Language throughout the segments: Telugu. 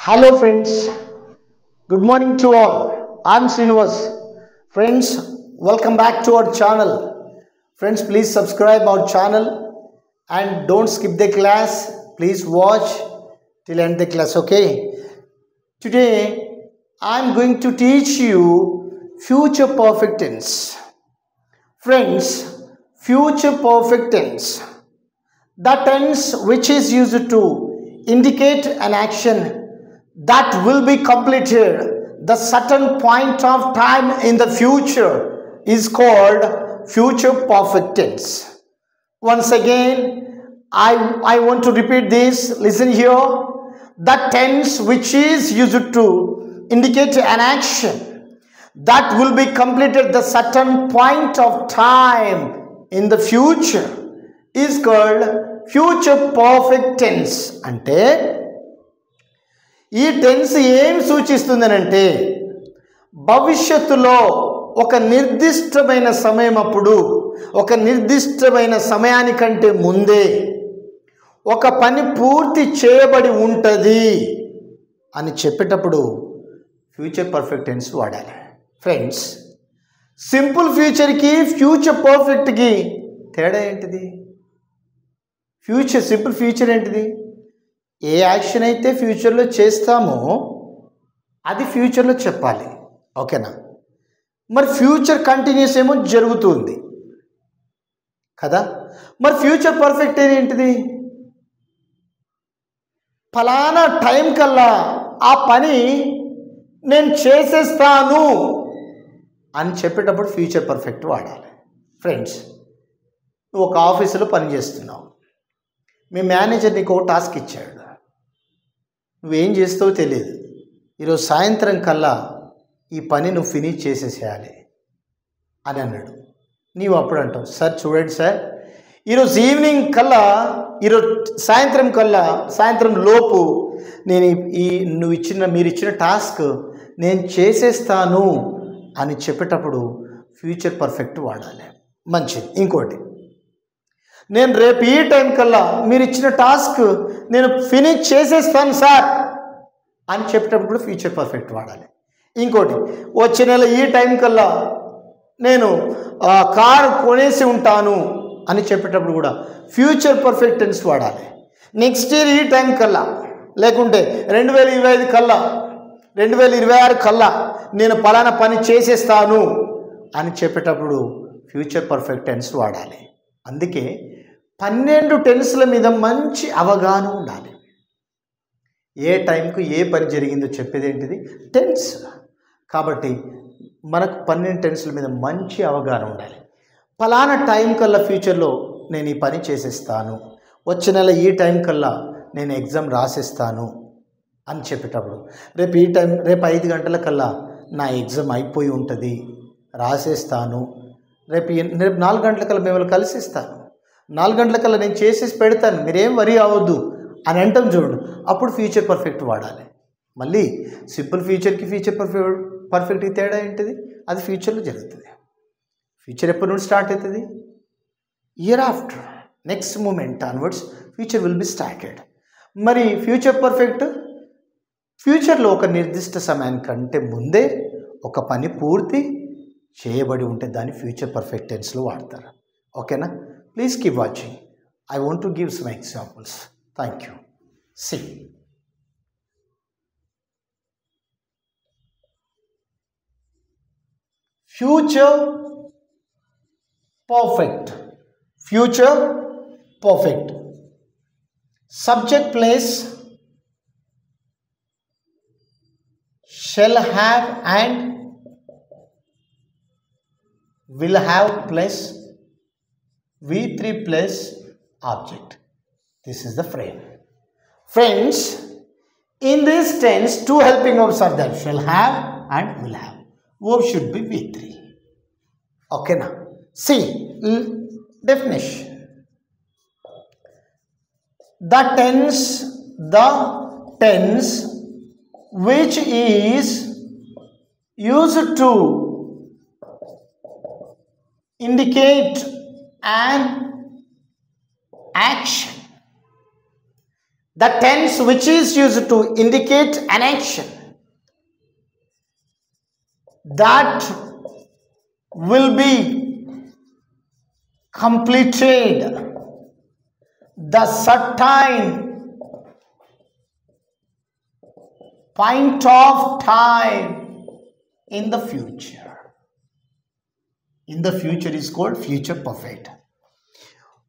Hello friends, good morning to all. I'm Srinivas. Friends, welcome back to our channel. Friends, please subscribe our channel and don't skip the class. Please watch till end the class, okay? Today, I'm going to teach you future perfect tense. Friends, future perfect tense. The tense which is used to indicate an action that will be completed the certain point of time in the future is called future perfect tense. Once again, I want to repeat this. Listen here. The tense which is used to indicate an action that will be completed the certain point of time in the future is called future perfect tense. అంటే ఈ టెన్స్ ఏం సూచిస్తుందనంటే భవిష్యత్తులో ఒక నిర్దిష్టమైన సమయం అప్పుడు ఒక నిర్దిష్టమైన సమయానికంటే ముందే ఒక పని పూర్తి చేయబడి ఉంటుంది అని చెప్పేటప్పుడు ఫ్యూచర్ పర్ఫెక్ట్ టెన్స్ వాడాలి. ఫ్రెండ్స్, సింపుల్ ఫ్యూచర్కి ఫ్యూచర్ పర్ఫెక్ట్కి తేడా ఏంటిది? సింపుల్ ఫ్యూచర్ ఏంటిది? ఏ యాక్షన్ అయితే ఫ్యూచర్లో చేస్తామో అది ఫ్యూచర్లో చెప్పాలి, ఓకేనా? మరి ఫ్యూచర్ కంటిన్యూస్ ఏమో జరుగుతుంది కదా. మరి ఫ్యూచర్ పర్ఫెక్ట్ ఏంటిది? ఫలానా టైం కల్లా ఆ పని నేను చేసేస్తాను అని చెప్పేటప్పుడు ఫ్యూచర్ పర్ఫెక్ట్ వాడాలి. ఫ్రెండ్స్, నువ్వు ఒక ఆఫీసులో పని చేస్తున్నావు. మీ మేనేజర్ నీకు ఒక టాస్క్ ఇచ్చాడు. నువ్వేం చేస్తావో తెలియదు. ఈరోజు సాయంత్రం కల్లా ఈ పని నువ్వు ఫినిష్ చేసేసేయాలి అని అన్నాడు. నీవు అప్పుడు అంటావు, సార్ చూడండి సార్, ఈరోజు ఈవినింగ్ కల్లా, ఈరోజు సాయంత్రం లోపు నేను మీరు ఇచ్చిన టాస్క్ నేను చేసేస్తాను అని చెప్పేటప్పుడు ఫ్యూచర్ పర్ఫెక్ట్ వాడాలి. మంచిది. ఇంకోటి, నేను రేపు ఈ టైం కల్లా మీరు ఇచ్చిన టాస్క్ నేను ఫినిష్ చేసేస్తాను సార్ అని చెప్పేటప్పుడు కూడా ఫ్యూచర్ పర్ఫెక్ట్ వాడాలి. ఇంకోటి, వచ్చే నెల ఈ టైం కల్లా నేను కారు కొనేసి ఉంటాను అని చెప్పేటప్పుడు కూడా ఫ్యూచర్ పర్ఫెక్ట్ టెన్స్ వాడాలి. నెక్స్ట్ ఇయర్ ఈ టైం కల్లా, లేకుంటే 2025 కల్లా, 2026 కల్లా నేను పలానా పని చేసేస్తాను అని చెప్పేటప్పుడు ఫ్యూచర్ పర్ఫెక్ట్ టెన్స్ వాడాలి. అందుకే 12 టెన్స్ల మీద మంచి అవగాహన ఉండాలి. ఏ టైంకు ఏ పని జరిగిందో చెప్పేది ఏంటిది? టెన్స్. కాబట్టి మనకు 12 టెన్స్ల మీద మంచి అవగాహన ఉండాలి. ఫలానా టైం కల్లా ఫ్యూచర్లో నేను ఈ పని చేసేస్తాను, వచ్చే నెల ఈ టైం కల్లా నేను ఎగ్జామ్ రాసేస్తాను అని చెప్పేటప్పుడు రేపు 5 గంటల కల్లా నా ఎగ్జామ్ అయిపోయి ఉంటుంది, రాసేస్తాను, రేపు 4 గంటల కల్లా మిమ్మల్ని కలిసిస్తాను, 4 గంటల కల్లా నేను చేసేసి పెడతాను, మీరేం వరీ అవ్వద్దు అని అంటాం చూడు, అప్పుడు ఫ్యూచర్ పర్ఫెక్ట్ వాడాలి. మళ్ళీ సింపుల్ ఫ్యూచర్కి ఫ్యూచర్ పర్ఫెక్ట్కి తేడా ఏంటిది? అది ఫ్యూచర్లో జరుగుతుంది. ఫ్యూచర్ ఎప్పటి నుండి స్టార్ట్ అవుతుంది? Year after, next moment onwards future will be started. మరి ఫ్యూచర్ పర్ఫెక్ట్ ఫ్యూచర్లో ఒక నిర్దిష్ట సమయానికంటే ముందే ఒక పని పూర్తి చేయబడి ఉంటే దాన్ని ఫ్యూచర్ పర్ఫెక్ట్ టెన్స్లో వాడతారు, ఓకేనా? Please keep watching. I want to give some examples. Thank you. See. Future perfect. Future perfect. Subject place shall have and will have plus V3 plus object. This is the frame. Friends, in this tense, two helping verbs are there. Shall have and will have. Verb should be V3. Okay now. See, definition. The tense which is used to indicate an action the tense which is used to indicate an action that will be completed the certain point of time in the future. In the future is called future perfect.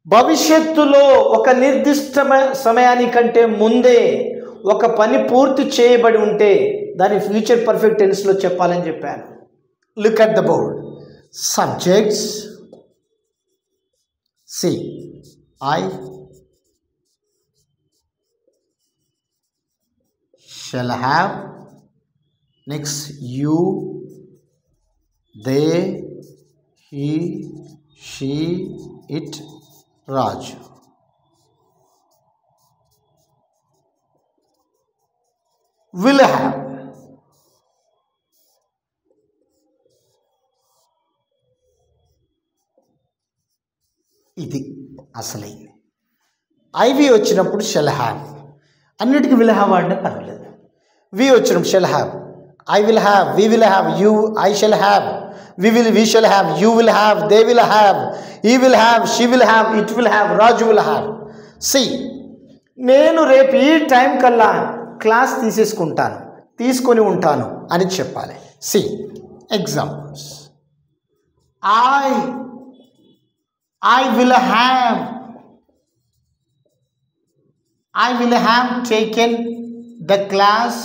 భవిష్యత్తులో ఒక నిర్దిష్ట సమయానికంటే ముందే ఒక పని పూర్తి చేయబడి ఉంటే దాని ఫ్యూచర్ పర్ఫెక్ట్ టెన్స్లో చెప్పాలని చెప్పాను. Look at the board. Subjects see I shall have, next you, they, he, she, it, Raju. Will have. ఇది అసలైంది. ఐవి వచ్చినప్పుడు షెల్ హ్యావ్, అన్నిటికీ విల్ హ్యావ్ అంటే పర్వాలేదు. వి వచ్చినప్పుడు shall have, I will have, we will have, you, I shall have, we shall have, you will have, they will have, he will have, she will have, it will have, Raju will have. See, నేను రేపు ఈ టైం కల్లా క్లాస్ తీసుకొని ఉంటాను అని చెప్పాలి. See examples. I will have taken the class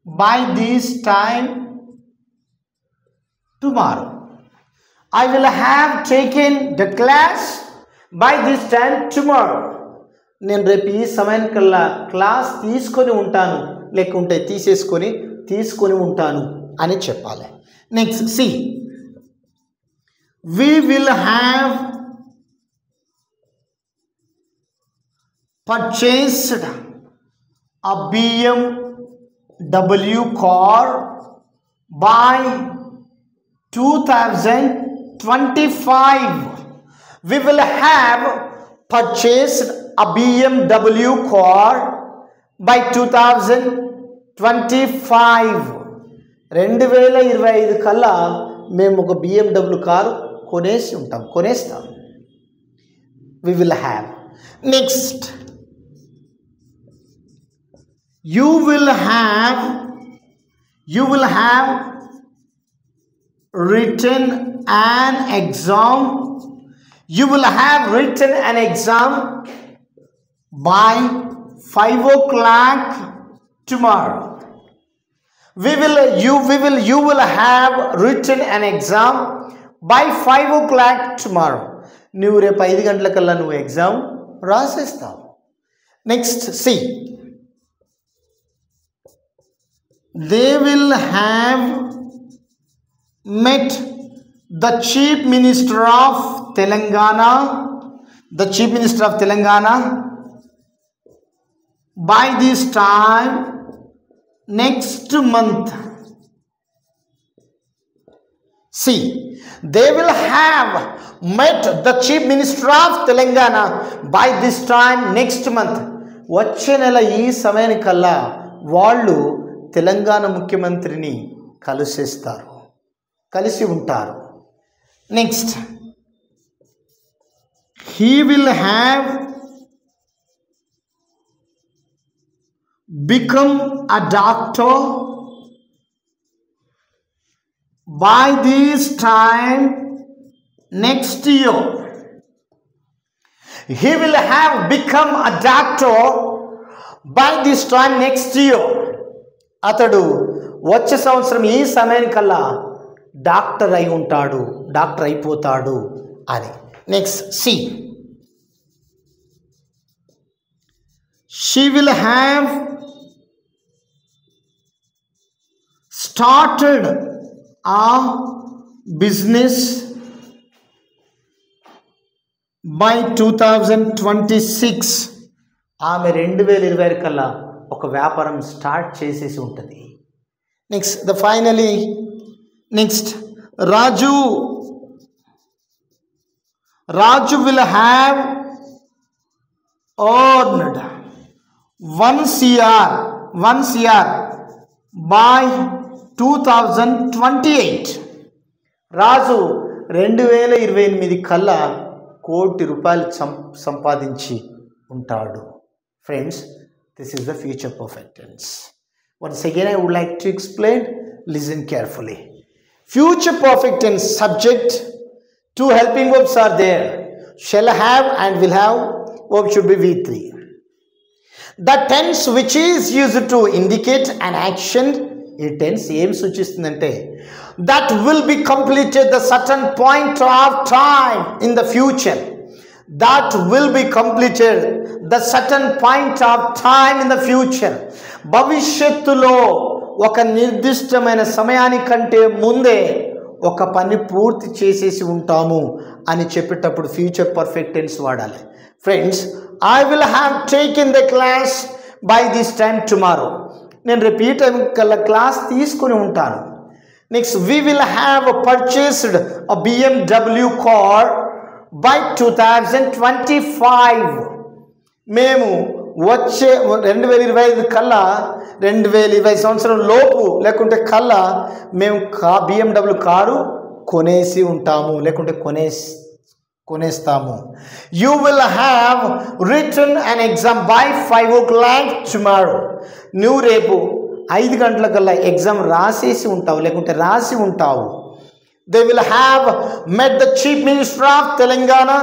by this time tomorrow. I will have taken the class by this time tomorrow. నేను రేపు ఈ సమయానికల్లా క్లాస్ తీసుకొని ఉంటాను, లేకుంటే తీసుకొని ఉంటాను అని చెప్పాలి. Next see, we will have purchased a BMW car by 2025. We will have purchased a BMW car by 2025. 2025 కల్లా మేము ఒక BMW కారు కొనేస్తాం. We will have. Next, you will have written an exam. You will have written an exam by 5 o'clock tomorrow. You will have written an exam by 5 o'clock tomorrow. నువ్వు రేపు 5 గంటలకల్లా నువ్వు ఎగ్జామ్ రాసేస్తావు. నెక్స్ట్ సి, they will have met the chief minister of Telangana by this time next month. See, they will have met the chief minister of Telangana by this time next month. వచ్చే నెల ఈ సమయానికల్లా వాళ్ళు తెలంగాణ ముఖ్యమంత్రిని కలిసి ఉంటారు. Next, he will have become a doctor by this time next year. He will have become a doctor by this time next year. అతడు వచ్చే సంవత్సరం ఈ సమయానికల్లా డాక్టర్ అయిపోతాడు అని. Next see, she will have started a business by 2026. ఆమె 2020 కల్లా ఒక వ్యాపారం స్టార్ట్ చేసేసి ఉంటుంది. Next next Raju will have earned 1 CR by 2028. రాజు 2028 కల్లా ₹1,00,00,000 సంపాదించి ఉంటాడు. Friends, this is the future perfect tense. Once again I would like to explain, listen carefully. Future perfect tense subject, two helping verbs are there, shall have and will have, verb should be V3. The tense which is used to indicate an action, ఈ టెన్స్ ఏం సూచిస్తుందంటే that will be completed the certain point of time in the future. That will be completed the certain point of time in the future. భవిష్యత్తులో ఒక నిర్దిష్టమైన సమయానికంటే ముందే ఒక పని పూర్తి చేసేసి ఉంటాము అని చెప్పేటప్పుడు ఫ్యూచర్ పర్ఫెక్ట్ టెన్స్ వాడాలి. Friends, I will have taken the class by this time tomorrow. నేను రేపు ఈ టైం కల్లా క్లాస్ తీసుకుని ఉంటాను. Next, we will have purchased a BMW car by 2025. మేము వచ్చే 2025 కల్లా 2020 సంవత్సరం లోపు లేకుంటే కల్లా మేము BMW కారు కొనేసి ఉంటాము లేకుంటే కొనేస్తాము. You will have written an exam by 5 o'clock tomorrow. నువ్వు రేపు 5 గంటల కల్లా ఎగ్జామ్ రాసేసి ఉంటావు లేకుంటే రాసి ఉంటావు. They will have met the Chief Minister of Telangana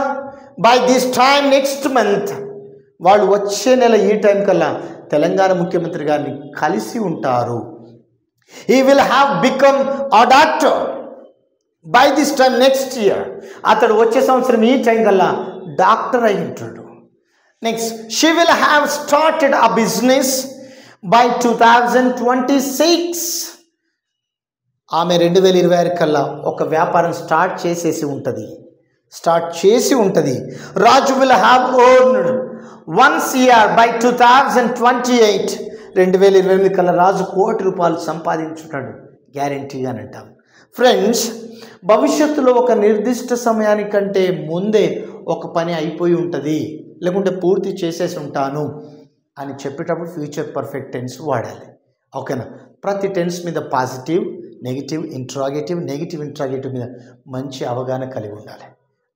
by this time next month. వాళ్ళు వచ్చే నెల ఈ టైం కల్లా తెలంగాణ ముఖ్యమంత్రి గారిని కలిసి ఉంటారు. He will have become a doctor by this time next year. అతడు వచ్చే సంవత్సరం ఈ టైం కల్లా డాక్టర్ అయి ఉంటాడు. Next, she will have started a business by 2026. ఆమె 2026 కల్లా ఒక వ్యాపారం స్టార్ట్ చేసి ఉంటుంది. రాజు will have earned 1 CR by 2028. 2028 కల్లా రాజు ₹1,00,00,000 సంపాదించుంటాడు గ్యారంటీగా అని అంటాం. ఫ్రెండ్స్, భవిష్యత్తులో ఒక నిర్దిష్ట సమయానికంటే ముందే ఒక పని అయిపోయి ఉంటుంది లేకుంటే పూర్తి చేసేసి ఉంటాను అని చెప్పేటప్పుడు ఫ్యూచర్ పర్ఫెక్ట్ టెన్స్ వాడాలి. ఓకేనా? ప్రతి టెన్స్ మీద పాజిటివ్, నెగిటివ్, ఇంట్రాగేటివ్ మీద మంచి అవగాహన కలిగి ఉండాలి.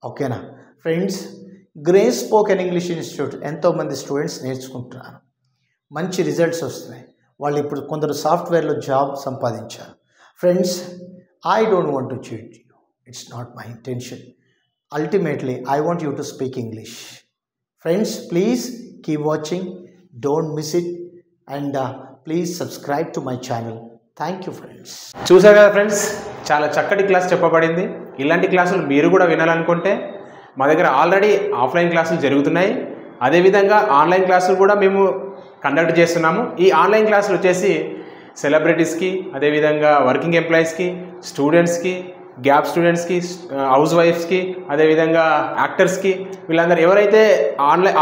ఓకేనా friends? Grace spoken English institute ఎంతోమంది స్టూడెంట్స్ నేర్చుకుంటున్నారు, మంచి రిజల్ట్స్ వస్తున్నాయి. వాళ్ళు ఇప్పుడు కొందరు సాఫ్ట్వేర్లో జాబ్ సంపాదించారు. Friends, I don't want to cheat you. It's not my intention. Ultimately, I want you to speak English. Friends, please keep watching. Don't miss it. And please subscribe to my channel. Thank you, friends. చూసారు కదా ఫ్రెండ్స్, చాలా చక్కటి క్లాస్ చెప్పబడింది. ఇలాంటి క్లాసులు మీరు కూడా వినాలనుకుంటే మా దగ్గర ఆల్రెడీ ఆఫ్లైన్ క్లాసులు జరుగుతున్నాయి. అదేవిధంగా ఆన్లైన్ క్లాసులు కూడా మేము కండక్ట్ చేస్తున్నాము. ఈ ఆన్లైన్ క్లాసులు వచ్చేసి సెలబ్రిటీస్కి, అదేవిధంగా వర్కింగ్ ఎంప్లాయీస్కి, స్టూడెంట్స్కి, గ్యాప్ స్టూడెంట్స్కి, హౌస్ వైఫ్స్కి, అదేవిధంగా యాక్టర్స్కి, వీళ్ళందరూ ఎవరైతే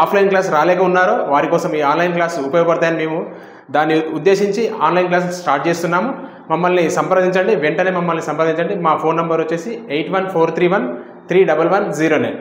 ఆఫ్లైన్ క్లాస్ రాలేక ఉన్నారో వారి కోసం ఈ ఆన్లైన్ క్లాస్ ఉపయోగపడతాయని మేము దాన్ని ఉద్దేశించి ఆన్లైన్ క్లాస్ స్టార్ట్ చేస్తున్నాము. మమ్మల్ని సంప్రదించండి, వెంటనే మమ్మల్ని సంప్రదించండి. మా ఫోన్ నెంబర్ వచ్చేసి 8143131109.